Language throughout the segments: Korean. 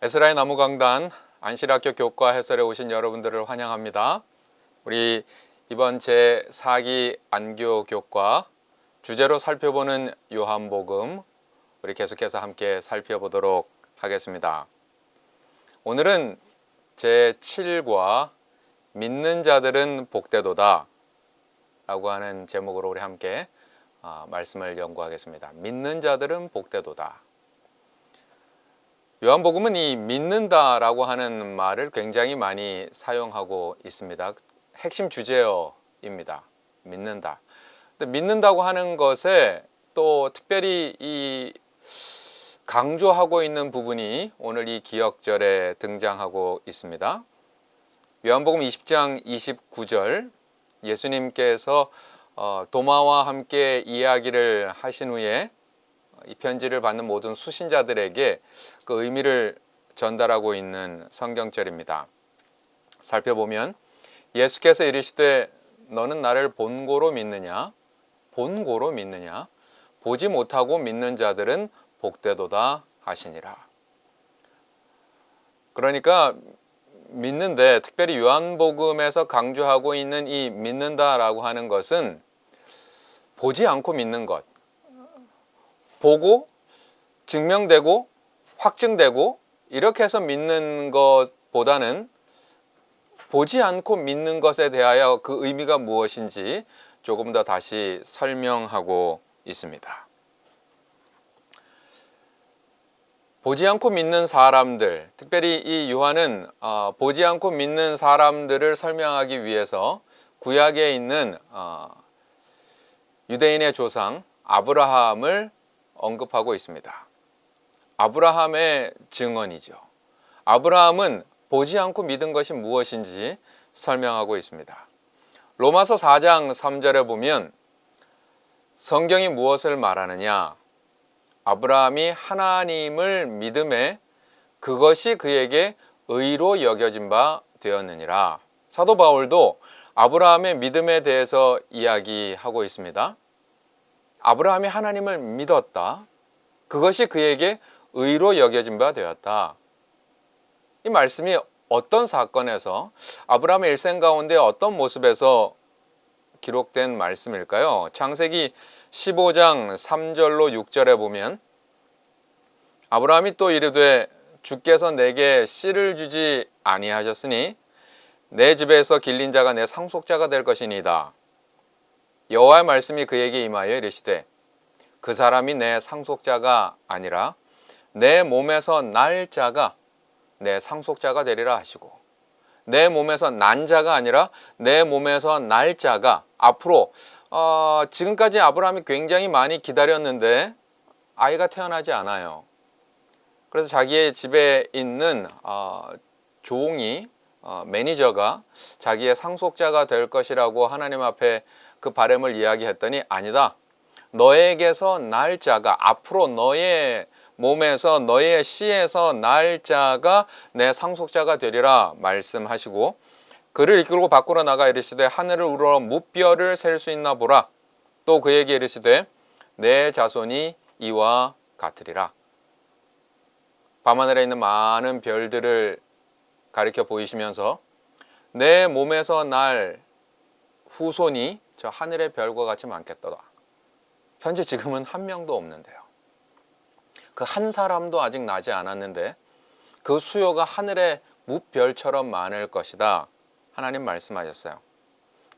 에스라의 나무강단 안실학교 교과 해설에 오신 여러분들을 환영합니다. 우리 이번 제4기 안교 교과 주제로 살펴보는 요한복음 우리 계속해서 함께 살펴보도록 하겠습니다. 오늘은 제7과 믿는 자들은 복되도다 라고 하는 제목으로 우리 함께 말씀을 연구하겠습니다. 믿는 자들은 복되도다. 요한복음은 이 믿는다라고 하는 말을 굉장히 많이 사용하고 있습니다. 핵심 주제어입니다. 믿는다. 근데 믿는다고 하는 것에 또 특별히 이 강조하고 있는 부분이 오늘 이 기억절에 등장하고 있습니다. 요한복음 20장 29절 예수님께서 도마와 함께 이야기를 하신 후에 이 편지를 받는 모든 수신자들에게 그 의미를 전달하고 있는 성경절입니다. 살펴보면 예수께서 이르시되 너는 나를 본고로 믿느냐? 본고로 믿느냐? 보지 못하고 믿는 자들은 복되도다 하시니라. 그러니까 믿는데 특별히 요한복음에서 강조하고 있는 이 믿는다라고 하는 것은 보지 않고 믿는 것, 보고 증명되고 확증되고 이렇게 해서 믿는 것보다는 보지 않고 믿는 것에 대하여 그 의미가 무엇인지 조금 더 다시 설명하고 있습니다. 보지 않고 믿는 사람들, 특별히 이 요한은 보지 않고 믿는 사람들을 설명하기 위해서 구약에 있는 유대인의 조상 아브라함을 언급하고 있습니다. 아브라함의 증언이죠. 아브라함은 보지 않고 믿은 것이 무엇인지 설명하고 있습니다. 로마서 4장 3절에 보면 성경이 무엇을 말하느냐? 아브라함이 하나님을 믿음에 그것이 그에게 의로 여겨진 바 되었느니라. 사도 바울도 아브라함의 믿음에 대해서 이야기하고 있습니다. 아브라함이 하나님을 믿었다. 그것이 그에게 의로 여겨진 바 되었다. 이 말씀이 어떤 사건에서 아브라함의 일생 가운데 어떤 모습에서 기록된 말씀일까요? 창세기 15장 3절로 6절에 보면 아브라함이 또 이르되 주께서 내게 씨를 주지 아니하셨으니 내 집에서 길린 자가 내 상속자가 될 것이니이다. 여호와의 말씀이 그에게 임하여 이르시되 그 사람이 내 상속자가 아니라 내 몸에서 날 자가 내 상속자가 되리라 하시고 내 몸에서 난 자가 아니라 내 몸에서 날 자가 앞으로 지금까지 아브라함이 굉장히 많이 기다렸는데 아이가 태어나지 않아요. 그래서 자기의 집에 있는 종이 매니저가 자기의 상속자가 될 것이라고 하나님 앞에 그 바람을 이야기했더니 아니다. 너에게서 날 자가 앞으로 너의 몸에서 너의 씨에서 날 자가 내 상속자가 되리라 말씀하시고 그를 이끌고 밖으로 나가 이르시되 하늘을 우러러 무뼈를 셀 수 있나 보라. 또 그에게 이르시되 내 자손이 이와 같으리라. 밤하늘에 있는 많은 별들을 가리켜 보이시면서 내 몸에서 날 후손이 저 하늘의 별과 같이 많겠도다. 현재 지금은 한 명도 없는데요. 그 한 사람도 아직 나지 않았는데 그 수요가 하늘의 무별처럼 많을 것이다. 하나님 말씀하셨어요.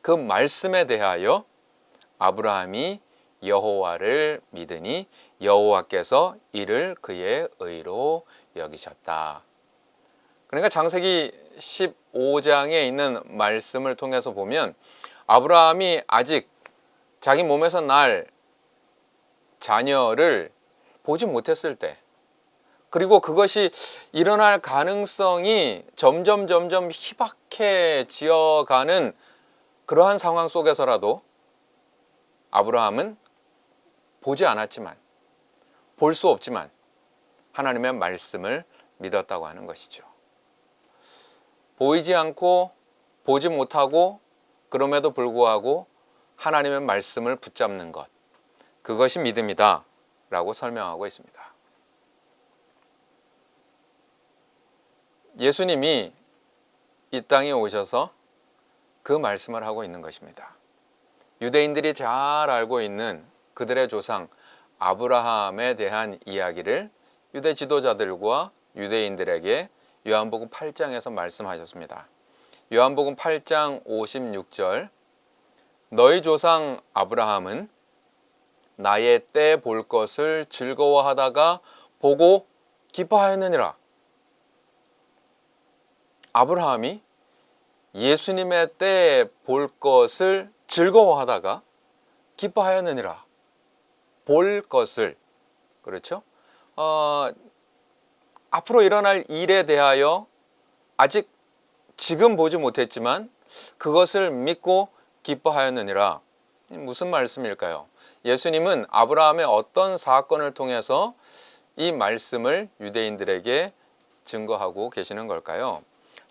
그 말씀에 대하여 아브라함이 여호와를 믿으니 여호와께서 이를 그의 의로 여기셨다. 그러니까 창세기 15장에 있는 말씀을 통해서 보면 아브라함이 아직 자기 몸에서 날 자녀를 보지 못했을 때 그리고 그것이 일어날 가능성이 점점 희박해지어가는 그러한 상황 속에서라도 아브라함은 보지 않았지만 볼 수 없지만 하나님의 말씀을 믿었다고 하는 것이죠. 보이지 않고 보지 못하고 그럼에도 불구하고 하나님의 말씀을 붙잡는 것, 그것이 믿음이다 라고 설명하고 있습니다. 예수님이 이 땅에 오셔서 그 말씀을 하고 있는 것입니다. 유대인들이 잘 알고 있는 그들의 조상 아브라함에 대한 이야기를 유대 지도자들과 유대인들에게 요한복음 8장에서 말씀하셨습니다. 요한복음 8장 56절, 너희 조상 아브라함은 나의 때 볼 것을 즐거워하다가 보고 기뻐하였느니라. 아브라함이 예수님의 때 볼 것을 즐거워하다가 기뻐하였느니라. 볼 것을, 그렇죠? 앞으로 일어날 일에 대하여 아직 지금 보지 못했지만 그것을 믿고 기뻐하였느니라. 무슨 말씀일까요? 예수님은 아브라함의 어떤 사건을 통해서 이 말씀을 유대인들에게 증거하고 계시는 걸까요?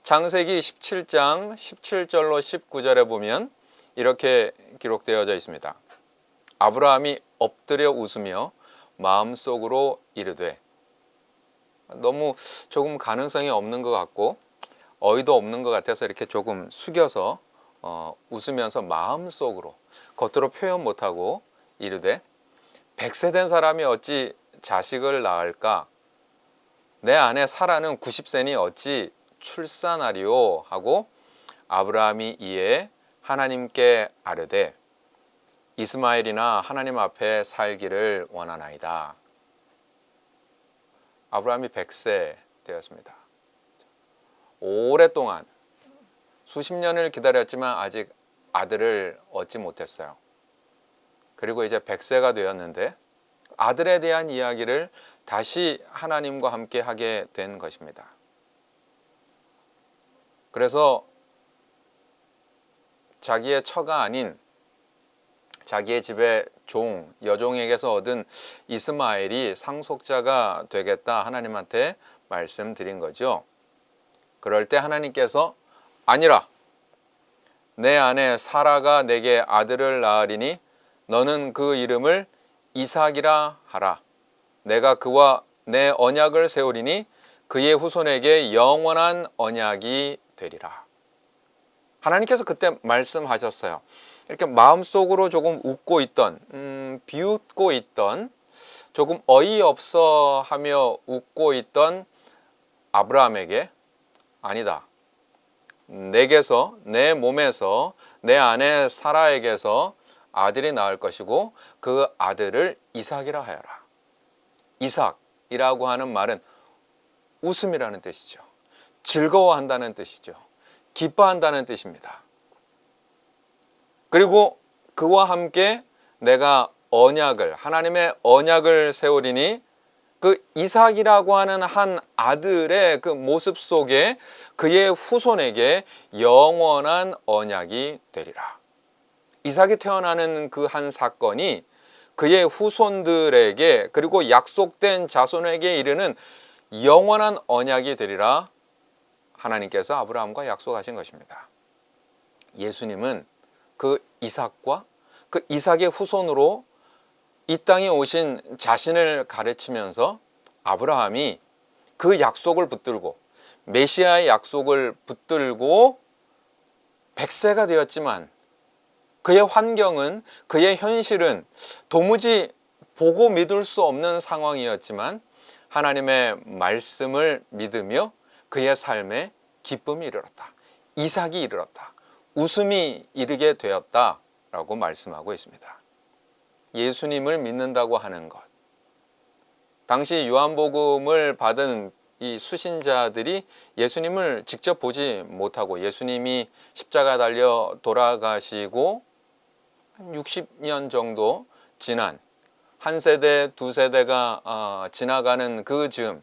창세기 17장 17절로 19절에 보면 이렇게 기록되어져 있습니다. 아브라함이 엎드려 웃으며 마음속으로 이르되, 너무 조금 가능성이 없는 것 같고 어이도 없는 것 같아서 이렇게 조금 숙여서 웃으면서 마음속으로, 겉으로 표현 못하고 이르되, 100세 된 사람이 어찌 자식을 낳을까? 내 아내 사라는 90세니 어찌 출산하리오? 하고 아브라함이 이에 하나님께 아뢰되 이스마엘이나 하나님 앞에 살기를 원하나이다. 아브라함이 100세 되었습니다. 오랫동안 수십 년을 기다렸지만 아직 아들을 얻지 못했어요. 그리고 이제 100세가 되었는데 아들에 대한 이야기를 다시 하나님과 함께 하게 된 것입니다. 그래서 자기의 처가 아닌 자기의 집의 종, 여종에게서 얻은 이스마엘이 상속자가 되겠다 하나님한테 말씀드린 거죠. 그럴 때 하나님께서 아니라, 내 아내 사라가 내게 아들을 낳으리니 너는 그 이름을 이삭이라 하라. 내가 그와 내 언약을 세우리니 그의 후손에게 영원한 언약이 되리라. 하나님께서 그때 말씀하셨어요. 이렇게 마음속으로 조금 웃고 있던, 비웃고 있던, 조금 어이없어 하며 웃고 있던 아브라함에게 아니다. 내게서, 내 몸에서, 내 아내 사라에게서 아들이 나올 것이고 그 아들을 이삭이라 하여라. 이삭이라고 하는 말은 웃음이라는 뜻이죠. 즐거워한다는 뜻이죠. 기뻐한다는 뜻입니다. 그리고 그와 함께 내가 언약을, 하나님의 언약을 세우리니 그 이삭이라고 하는 한 아들의 그 모습 속에 그의 후손에게 영원한 언약이 되리라. 이삭이 태어나는 그 한 사건이 그의 후손들에게, 그리고 약속된 자손에게 이르는 영원한 언약이 되리라 하나님께서 아브라함과 약속하신 것입니다. 예수님은 그 이삭과 그 이삭의 후손으로 이 땅에 오신 자신을 가르치면서 아브라함이 그 약속을 붙들고, 메시아의 약속을 붙들고 100세가 되었지만 그의 환경은, 그의 현실은 도무지 보고 믿을 수 없는 상황이었지만 하나님의 말씀을 믿으며 그의 삶에 기쁨이 이르렀다. 이삭이 이르렀다. 웃음이 이르게 되었다라고 말씀하고 있습니다. 예수님을 믿는다고 하는 것. 당시 요한복음을 받은 이 수신자들이 예수님을 직접 보지 못하고, 예수님이 십자가 달려 돌아가시고 한 60년 정도 지난, 한 세대, 두 세대가 지나가는 그 즈음,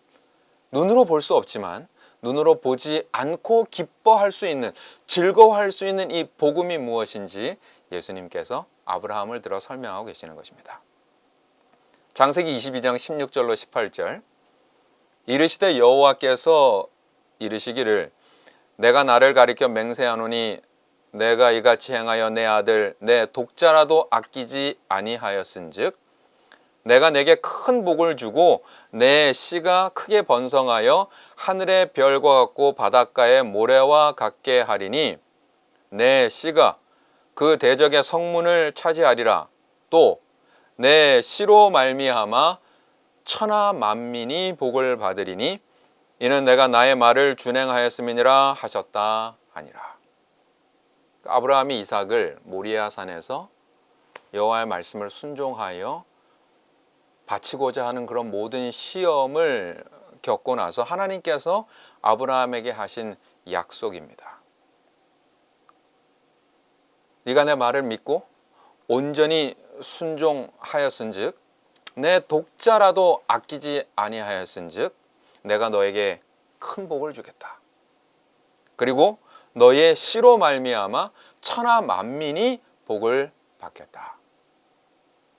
눈으로 볼 수 없지만 눈으로 보지 않고 기뻐할 수 있는, 즐거워할 수 있는 이 복음이 무엇인지 예수님께서 아브라함을 들어 설명하고 계시는 것입니다. 창세기 22장 16절로 18절, 이르시되 여호와께서 이르시기를 내가 나를 가리켜 맹세하노니 내가 이같이 행하여 내 아들 내 독자라도 아끼지 아니하였은즉 내가 내게 큰 복을 주고 내 씨가 크게 번성하여 하늘의 별과 같고 바닷가의 모래와 같게 하리니 내 씨가 그 대적의 성문을 차지하리라. 또 내 씨로 말미암아 천하 만민이 복을 받으리니 이는 내가 나의 말을 준행하였음이니라 하셨다 하니라. 아브라함이 이삭을 모리아 산에서 여호와의 말씀을 순종하여 바치고자 하는 그런 모든 시험을 겪고 나서 하나님께서 아브라함에게 하신 약속입니다. 네가 내 말을 믿고 온전히 순종하였은즉 내 독자라도 아끼지 아니하였은즉 내가 너에게 큰 복을 주겠다. 그리고 너의 씨로 말미암아 천하 만민이 복을 받겠다.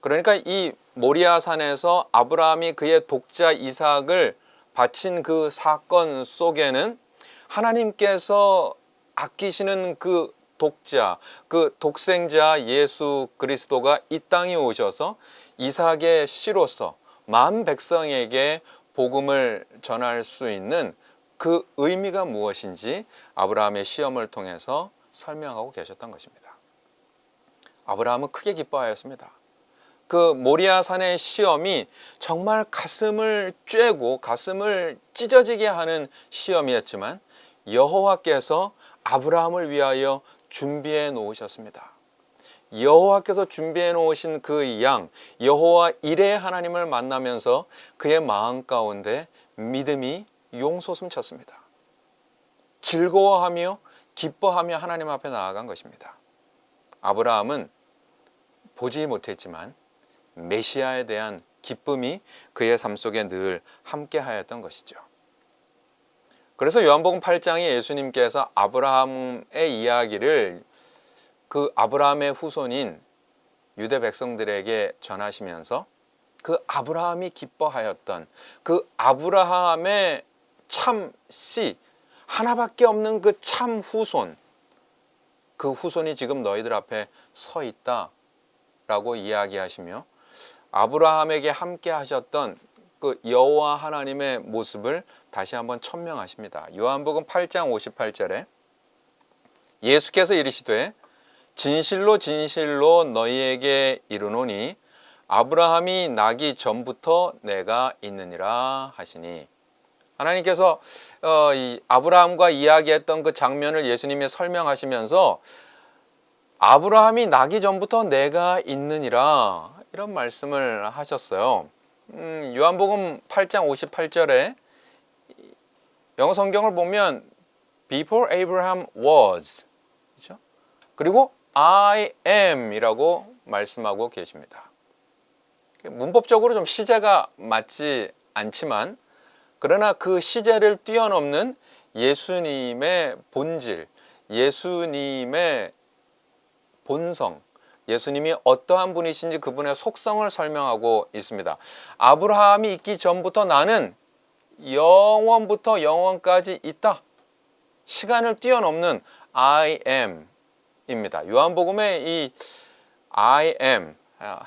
그러니까 이 모리아 산에서 아브라함이 그의 독자 이삭을 바친 그 사건 속에는 하나님께서 아끼시는 그 독자, 그 독생자 예수 그리스도가 이 땅에 오셔서 이삭의 씨로서 만 백성에게 복음을 전할 수 있는 그 의미가 무엇인지 아브라함의 시험을 통해서 설명하고 계셨던 것입니다. 아브라함은 크게 기뻐하였습니다. 그 모리아 산의 시험이 정말 가슴을 쬐고 가슴을 찢어지게 하는 시험이었지만 여호와께서 아브라함을 위하여 준비해 놓으셨습니다. 여호와께서 준비해 놓으신 그 양, 여호와 이레의 하나님을 만나면서 그의 마음 가운데 믿음이 용솟음 쳤습니다. 즐거워하며 기뻐하며 하나님 앞에 나아간 것입니다. 아브라함은 보지 못했지만 메시아에 대한 기쁨이 그의 삶 속에 늘 함께 하였던 것이죠. 그래서 요한복음 8장에 예수님께서 아브라함의 이야기를 그 아브라함의 후손인 유대 백성들에게 전하시면서 그 아브라함이 기뻐하였던 그 아브라함의 참 씨, 하나밖에 없는 그 참 후손, 그 후손이 지금 너희들 앞에 서 있다라고 이야기하시며 아브라함에게 함께 하셨던 그 여호와 하나님의 모습을 다시 한번 천명하십니다. 요한복음 8장 58절에 예수께서 이르시되 진실로 진실로 너희에게 이르노니 아브라함이 나기 전부터 내가 있느니라 하시니, 하나님께서 이 아브라함과 이야기했던 그 장면을 예수님이 설명하시면서 아브라함이 나기 전부터 내가 있느니라 이런 말씀을 하셨어요. 요한복음 8장 58절에 영어 성경을 보면 Before Abraham was, 그렇죠? 그리고 I am 이라고 말씀하고 계십니다. 문법적으로 좀 시제가 맞지 않지만 그러나 그 시제를 뛰어넘는 예수님의 본질, 예수님의 본성, 예수님이 어떠한 분이신지 그분의 속성을 설명하고 있습니다. 아브라함이 있기 전부터 나는 영원부터 영원까지 있다. 시간을 뛰어넘는 I am 입니다. 요한복음에 이 I am,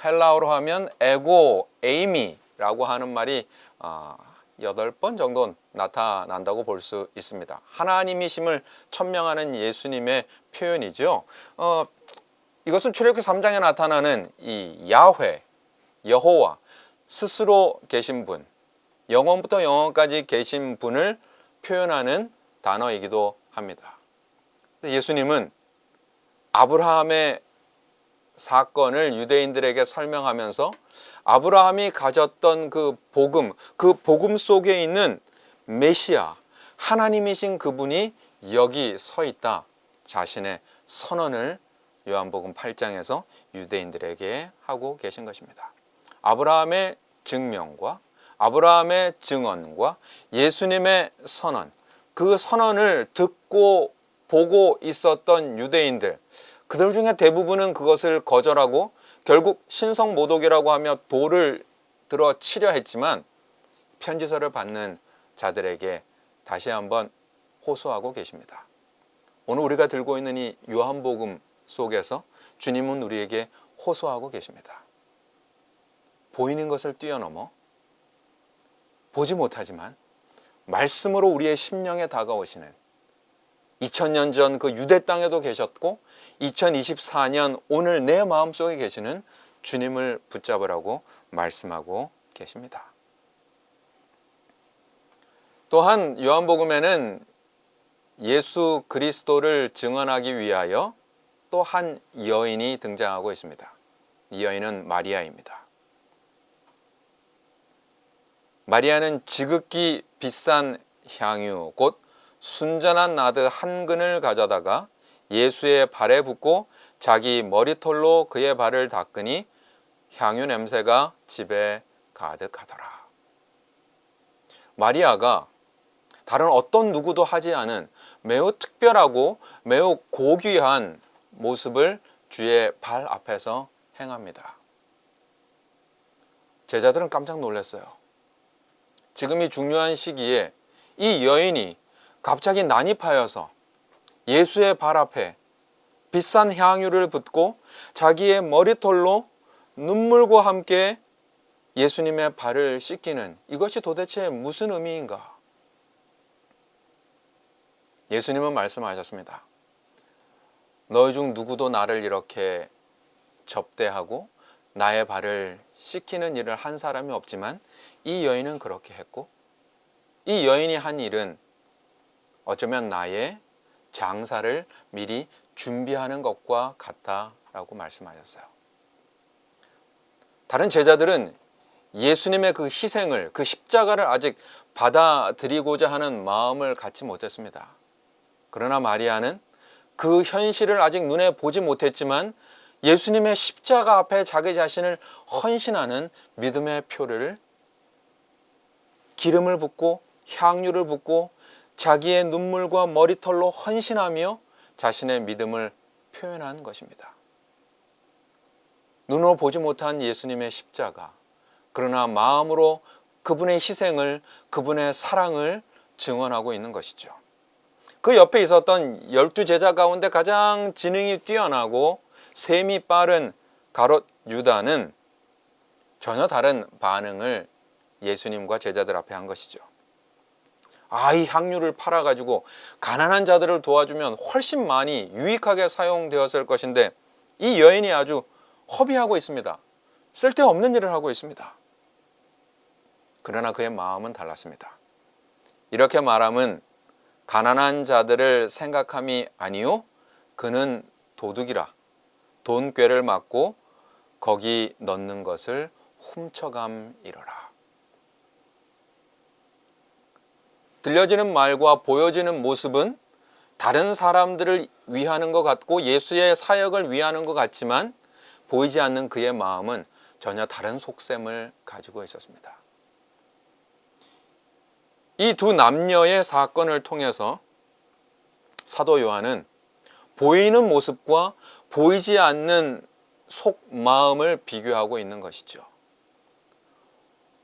헬라어로 하면 에고 에이미라고 하는 말이 8번 정도 나타난다고 볼 수 있습니다. 하나님이심을 천명하는 예수님의 표현이죠. 이것은 출애굽기 3장에 나타나는 이 야훼, 여호와 스스로 계신 분, 영원부터 영원까지 계신 분을 표현하는 단어이기도 합니다. 예수님은 아브라함의 사건을 유대인들에게 설명하면서 아브라함이 가졌던 그 복음 속에 있는 메시아, 하나님이신 그분이 여기 서 있다. 자신의 선언을 요한복음 8장에서 유대인들에게 하고 계신 것입니다. 아브라함의 증명과 아브라함의 증언과 예수님의 선언, 그 선언을 듣고 보고 있었던 유대인들, 그들 중에 대부분은 그것을 거절하고 결국 신성모독이라고 하며 돌을 들어 치려 했지만 편지서를 받는 자들에게 다시 한번 호소하고 계십니다. 오늘 우리가 들고 있는 이 요한복음 속에서 주님은 우리에게 호소하고 계십니다. 보이는 것을 뛰어넘어 보지 못하지만 말씀으로 우리의 심령에 다가오시는 2000년 전 그 유대 땅에도 계셨고 2024년 오늘 내 마음속에 계시는 주님을 붙잡으라고 말씀하고 계십니다. 또한 요한복음에는 예수 그리스도를 증언하기 위하여 또 한 여인이 등장하고 있습니다. 이 여인은 마리아입니다. 마리아는 지극히 비싼 향유 곧 순전한 나드 한 근을 가져다가 예수의 발에 붓고 자기 머리털로 그의 발을 닦으니 향유 냄새가 집에 가득하더라. 마리아가 다른 어떤 누구도 하지 않은 매우 특별하고 매우 고귀한 모습을 주의 발 앞에서 행합니다. 제자들은 깜짝 놀랐어요. 지금 이 중요한 시기에 이 여인이 갑자기 난입하여서 예수의 발 앞에 비싼 향유를 붓고 자기의 머리털로 눈물과 함께 예수님의 발을 씻기는 이것이 도대체 무슨 의미인가? 예수님은 말씀하셨습니다. 너희 중 누구도 나를 이렇게 접대하고 나의 발을 씻기는 일을 한 사람이 없지만 이 여인은 그렇게 했고 이 여인이 한 일은 어쩌면 나의 장사를 미리 준비하는 것과 같다라고 말씀하셨어요. 다른 제자들은 예수님의 그 희생을, 그 십자가를 아직 받아들이고자 하는 마음을 갖지 못했습니다. 그러나 마리아는 그 현실을 아직 눈에 보지 못했지만 예수님의 십자가 앞에 자기 자신을 헌신하는 믿음의 표를 기름을 붓고 향유를 붓고 자기의 눈물과 머리털로 헌신하며 자신의 믿음을 표현한 것입니다. 눈으로 보지 못한 예수님의 십자가, 그러나 마음으로 그분의 희생을, 그분의 사랑을 증언하고 있는 것이죠. 그 옆에 있었던 12제자 가운데 가장 지능이 뛰어나고 셈이 빠른 가롯 유다는 전혀 다른 반응을 예수님과 제자들 앞에 한 것이죠. 이 향유를 팔아가지고 가난한 자들을 도와주면 훨씬 많이 유익하게 사용되었을 것인데 이 여인이 아주 허비하고 있습니다. 쓸데없는 일을 하고 있습니다. 그러나 그의 마음은 달랐습니다. 이렇게 말함은 가난한 자들을 생각함이 아니요 그는 도둑이라 돈꾀를 맞고 거기 넣는 것을 훔쳐감이러라. 들려지는 말과 보여지는 모습은 다른 사람들을 위하는 것 같고 예수의 사역을 위하는 것 같지만 보이지 않는 그의 마음은 전혀 다른 속셈을 가지고 있었습니다. 이 두 남녀의 사건을 통해서 사도 요한은 보이는 모습과 보이지 않는 속마음을 비교하고 있는 것이죠.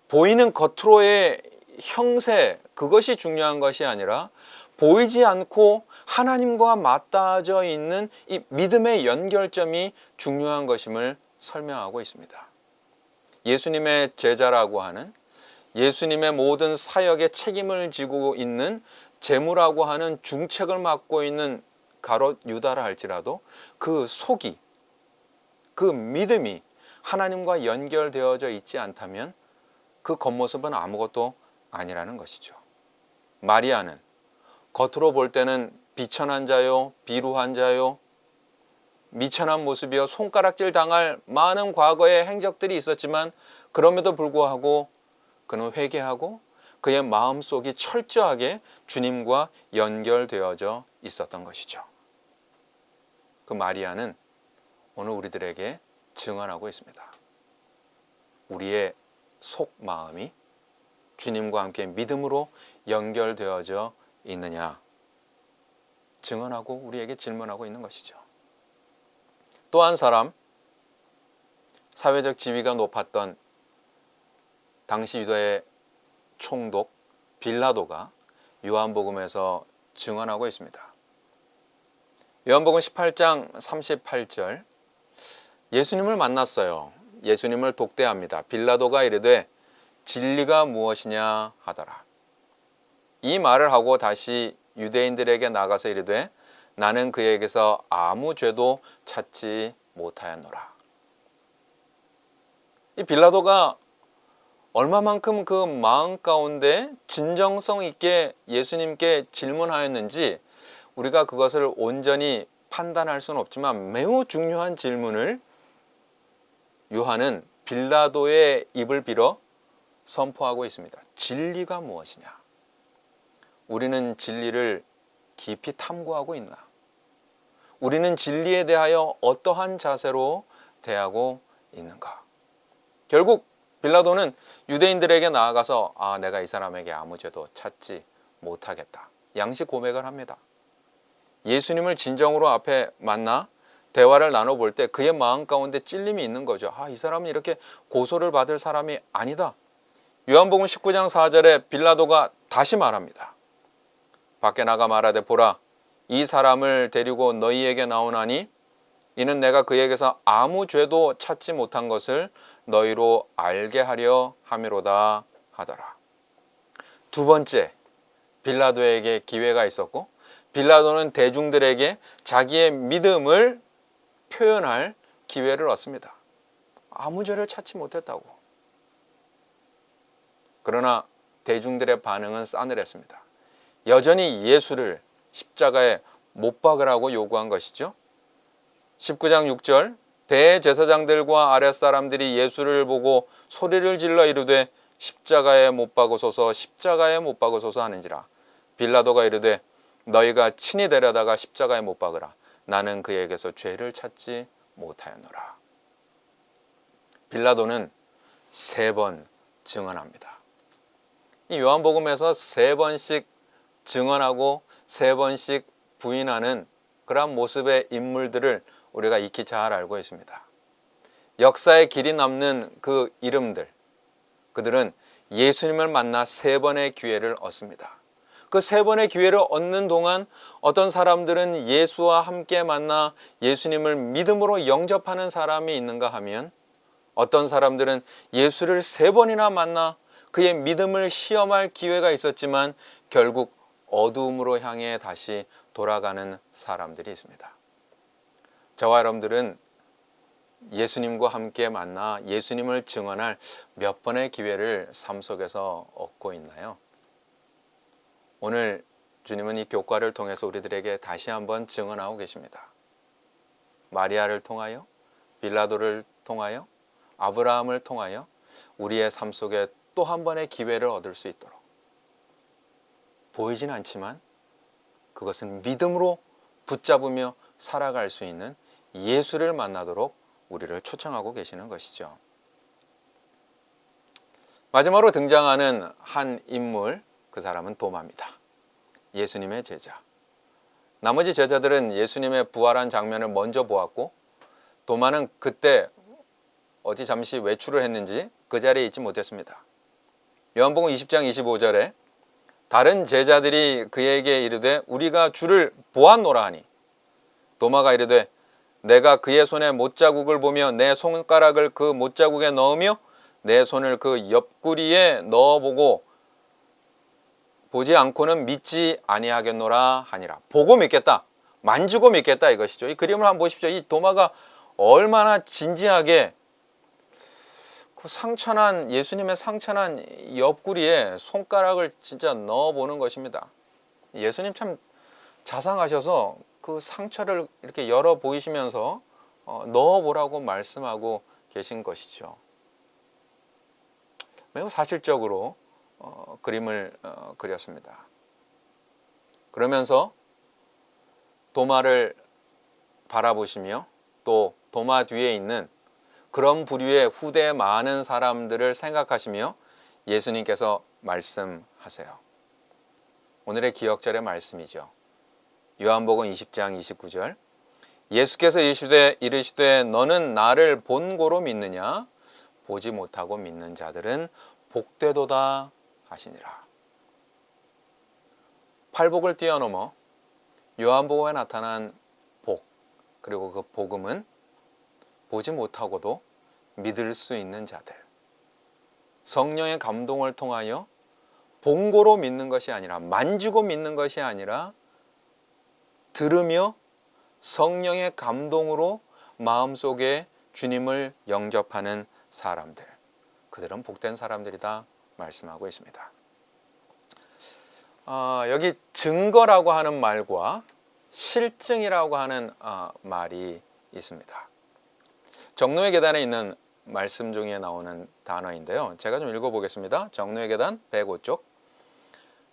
보이는 겉으로의 형세, 그것이 중요한 것이 아니라 보이지 않고 하나님과 맞닿아져 있는 이 믿음의 연결점이 중요한 것임을 설명하고 있습니다. 예수님의 제자라고 하는, 예수님의 모든 사역에 책임을 지고 있는 제무라고 하는 중책을 맡고 있는 가롯 유다라 할지라도 그 속이, 그 믿음이 하나님과 연결되어져 있지 않다면 그 겉모습은 아무것도 아니라는 것이죠. 마리아는 겉으로 볼 때는 비천한 자요, 비루한 자요, 미천한 모습이요, 손가락질 당할 많은 과거의 행적들이 있었지만 그럼에도 불구하고 그는 회개하고 그의 마음속이 철저하게 주님과 연결되어져 있었던 것이죠. 그 마리아는 오늘 우리들에게 증언하고 있습니다. 우리의 속마음이 주님과 함께 믿음으로 연결되어져 있느냐 증언하고 우리에게 질문하고 있는 것이죠. 또 한 사람, 사회적 지위가 높았던 당시 유다의 총독 빌라도가 요한복음에서 증언하고 있습니다. 요한복음 18장 38절, 예수님을 만났어요. 예수님을 독대합니다. 빌라도가 이르되 진리가 무엇이냐 하더라. 이 말을 하고 다시 유대인들에게 나가서 이르되 나는 그에게서 아무 죄도 찾지 못하였노라. 이 빌라도가 얼마만큼 그 마음 가운데 진정성 있게 예수님께 질문하였는지 우리가 그것을 온전히 판단할 수는 없지만 매우 중요한 질문을 요한은 빌라도의 입을 빌어 선포하고 있습니다. 진리가 무엇이냐? 우리는 진리를 깊이 탐구하고 있나? 우리는 진리에 대하여 어떠한 자세로 대하고 있는가? 결국 빌라도는 유대인들에게 나아가서 내가 이 사람에게 아무 죄도 찾지 못하겠다. 양식 고백을 합니다. 예수님을 진정으로 앞에 만나 대화를 나눠볼 때 그의 마음 가운데 찔림이 있는 거죠. 이 사람은 이렇게 고소를 받을 사람이 아니다. 요한복음 19장 4절에 빌라도가 다시 말합니다. 밖에 나가 말하되 보라 이 사람을 데리고 너희에게 나오나니 이는 내가 그에게서 아무 죄도 찾지 못한 것을 너희로 알게 하려 함이로다 하더라. 두 번째, 빌라도에게 기회가 있었고 빌라도는 대중들에게 자기의 믿음을 표현할 기회를 얻습니다. 아무 죄를 찾지 못했다고. 그러나 대중들의 반응은 싸늘했습니다. 여전히 예수를 십자가에 못 박으라고 요구한 것이죠. 19장 6절 대제사장들과 아랫사람들이 예수를 보고 소리를 질러 이르되 십자가에 못 박으소서 십자가에 못 박으소서 하는지라. 빌라도가 이르되 너희가 친히 데려다가 십자가에 못 박으라. 나는 그에게서 죄를 찾지 못하였노라. 빌라도는 3번 증언합니다. 이 요한복음에서 3번씩 증언하고 3번씩 부인하는 그러한 모습의 인물들을 우리가 익히 잘 알고 있습니다. 역사의 길이 남는 그 이름들, 그들은 예수님을 만나 3번의 기회를 얻습니다. 그 3번의 기회를 얻는 동안 어떤 사람들은 예수와 함께 만나 예수님을 믿음으로 영접하는 사람이 있는가 하면 어떤 사람들은 예수를 3번이나 만나 그의 믿음을 시험할 기회가 있었지만 결국 어두움으로 향해 다시 돌아가는 사람들이 있습니다. 저와 여러분들은 예수님과 함께 만나 예수님을 증언할 몇 번의 기회를 삶 속에서 얻고 있나요? 오늘 주님은 이 교과를 통해서 우리들에게 다시 한번 증언하고 계십니다. 마리아를 통하여, 빌라도를 통하여, 아브라함을 통하여 우리의 삶 속에 또 한 번의 기회를 얻을 수 있도록 보이진 않지만 그것은 믿음으로 붙잡으며 살아갈 수 있는 예수를 만나도록 우리를 초청하고 계시는 것이죠. 마지막으로 등장하는 한 인물, 그 사람은 도마입니다. 예수님의 제자. 나머지 제자들은 예수님의 부활한 장면을 먼저 보았고 도마는 그때 어디 잠시 외출을 했는지 그 자리에 있지 못했습니다. 요한복음 20장 25절에 다른 제자들이 그에게 이르되 우리가 주를 보았노라 하니 도마가 이르되 내가 그의 손에 못자국을 보며 내 손가락을 그 못자국에 넣으며 내 손을 그 옆구리에 넣어보고 보지 않고는 믿지 아니하겠노라 하니라. 보고 믿겠다, 만지고 믿겠다 이것이죠. 이 그림을 한번 보십시오. 이 도마가 얼마나 진지하게 그 상처난 예수님의 상처난 옆구리에 손가락을 진짜 넣어보는 것입니다. 예수님 참 자상하셔서 그 상처를 이렇게 열어 보이시면서 넣어보라고 말씀하고 계신 것이죠. 매우 사실적으로 그림을 그렸습니다. 그러면서 도마를 바라보시며 또 도마 뒤에 있는 그런 부류의 후대 많은 사람들을 생각하시며 예수님께서 말씀하세요. 오늘의 기억절의 말씀이죠. 요한복음 20장 29절 예수께서 이르시되 너는 나를 본고로 믿느냐? 보지 못하고 믿는 자들은 복되도다 하시니라. 팔복을 뛰어넘어 요한복음에 나타난 복, 그리고 그 복음은 보지 못하고도 믿을 수 있는 자들, 성령의 감동을 통하여 본고로 믿는 것이 아니라, 만지고 믿는 것이 아니라 들으며 성령의 감동으로 마음속에 주님을 영접하는 사람들, 그들은 복된 사람들이다 말씀하고 있습니다. 여기 증거라고 하는 말과 실증이라고 하는 말이 있습니다. 정노의 계단에 있는 말씀 중에 나오는 단어인데요. 제가 좀 읽어보겠습니다. 정노의 계단 105쪽.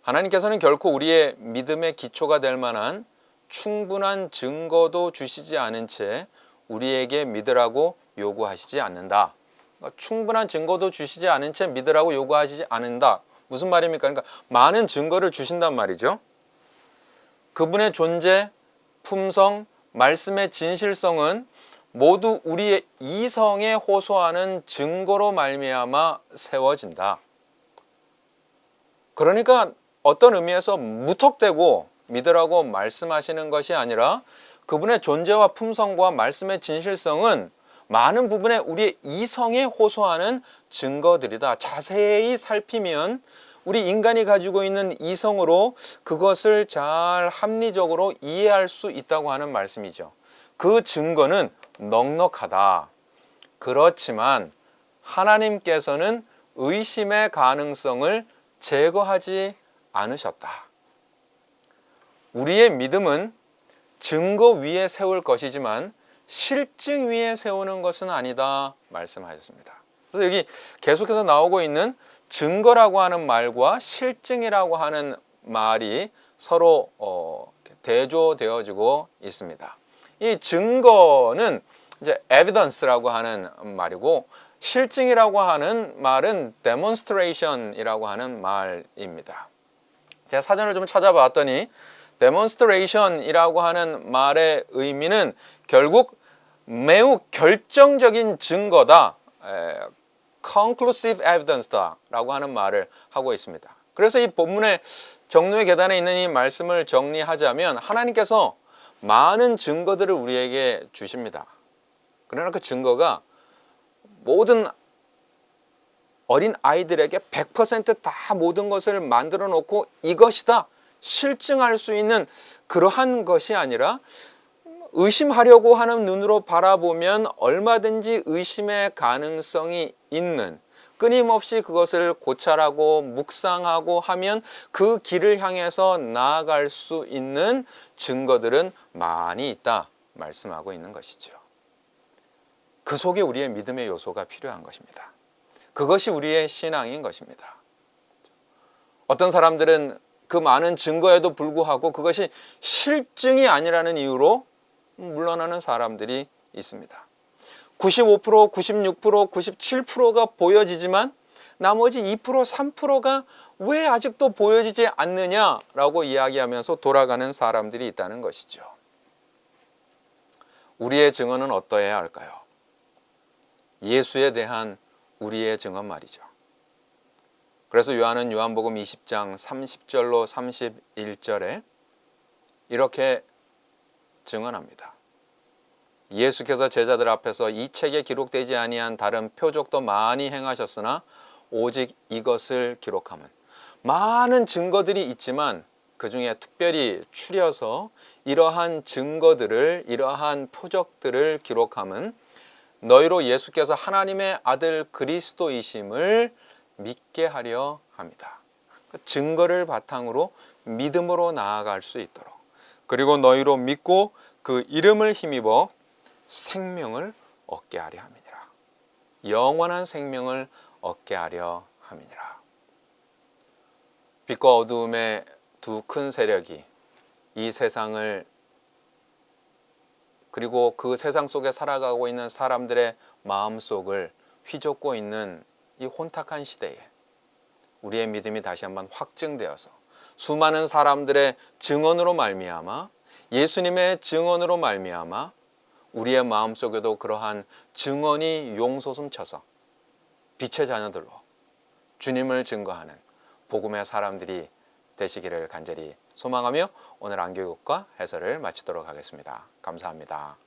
하나님께서는 결코 우리의 믿음의 기초가 될 만한 충분한 증거도 주시지 않은 채 우리에게 믿으라고 요구하시지 않는다. 그러니까 충분한 증거도 주시지 않은 채 믿으라고 요구하시지 않는다. 무슨 말입니까? 그러니까 많은 증거를 주신단 말이죠. 그분의 존재, 품성, 말씀의 진실성은 모두 우리의 이성에 호소하는 증거로 말미암아 세워진다. 그러니까 어떤 의미에서 무턱대고 믿으라고 말씀하시는 것이 아니라 그분의 존재와 품성과 말씀의 진실성은 많은 부분에 우리의 이성에 호소하는 증거들이다. 자세히 살피면 우리 인간이 가지고 있는 이성으로 그것을 잘 합리적으로 이해할 수 있다고 하는 말씀이죠. 그 증거는 넉넉하다. 그렇지만 하나님께서는 의심의 가능성을 제거하지 않으셨다. 우리의 믿음은 증거 위에 세울 것이지만 실증 위에 세우는 것은 아니다 말씀하셨습니다. 그래서 여기 계속해서 나오고 있는 증거라고 하는 말과 실증이라고 하는 말이 서로 대조되어지고 있습니다. 이 증거는 이제 evidence라고 하는 말이고, 실증이라고 하는 말은 demonstration이라고 하는 말입니다. 제가 사전을 좀 찾아봤더니 demonstration이라고 하는 말의 의미는 결국 매우 결정적인 증거다, conclusive evidence다라고 하는 말을 하고 있습니다. 그래서 이 본문의 정노의 계단에 있는 이 말씀을 정리하자면 하나님께서 많은 증거들을 우리에게 주십니다. 그러나 그 증거가 모든 어린 아이들에게 100%다 모든 것을 만들어 놓고 이것이다 실증할 수 있는 그러한 것이 아니라, 의심하려고 하는 눈으로 바라보면 얼마든지 의심의 가능성이 있는, 끊임없이 그것을 고찰하고 묵상하고 하면 그 길을 향해서 나아갈 수 있는 증거들은 많이 있다 말씀하고 있는 것이죠. 그 속에 우리의 믿음의 요소가 필요한 것입니다. 그것이 우리의 신앙인 것입니다. 어떤 사람들은 그 많은 증거에도 불구하고 그것이 실증이 아니라는 이유로 물러나는 사람들이 있습니다. 95%, 96%, 97%가 보여지지만 나머지 2%, 3%가 왜 아직도 보여지지 않느냐라고 이야기하면서 돌아가는 사람들이 있다는 것이죠. 우리의 증언은 어떠해야 할까요? 예수에 대한 우리의 증언 말이죠. 그래서 요한은 요한복음 20장 30절로 31절에 이렇게 증언합니다. 예수께서 제자들 앞에서 이 책에 기록되지 아니한 다른 표적도 많이 행하셨으나 오직 이것을 기록함은, 많은 증거들이 있지만 그 중에 특별히 추려서 이러한 증거들을, 이러한 표적들을 기록함은 너희로 예수께서 하나님의 아들 그리스도이심을 믿게 하려 합니다. 증거를 바탕으로 믿음으로 나아갈 수 있도록, 그리고 너희로 믿고 그 이름을 힘입어 생명을 얻게 하려 함이니라. 영원한 생명을 얻게 하려 함이니라. 빛과 어두움의 두 큰 세력이 이 세상을, 그리고 그 세상 속에 살아가고 있는 사람들의 마음속을 휘젓고 있는 이 혼탁한 시대에 우리의 믿음이 다시 한번 확증되어서 수많은 사람들의 증언으로 말미암아, 예수님의 증언으로 말미암아 우리의 마음속에도 그러한 증언이 용솟음쳐서 빛의 자녀들로 주님을 증거하는 복음의 사람들이 되시기를 간절히 소망하며 오늘 안교육과 해설을 마치도록 하겠습니다. 감사합니다.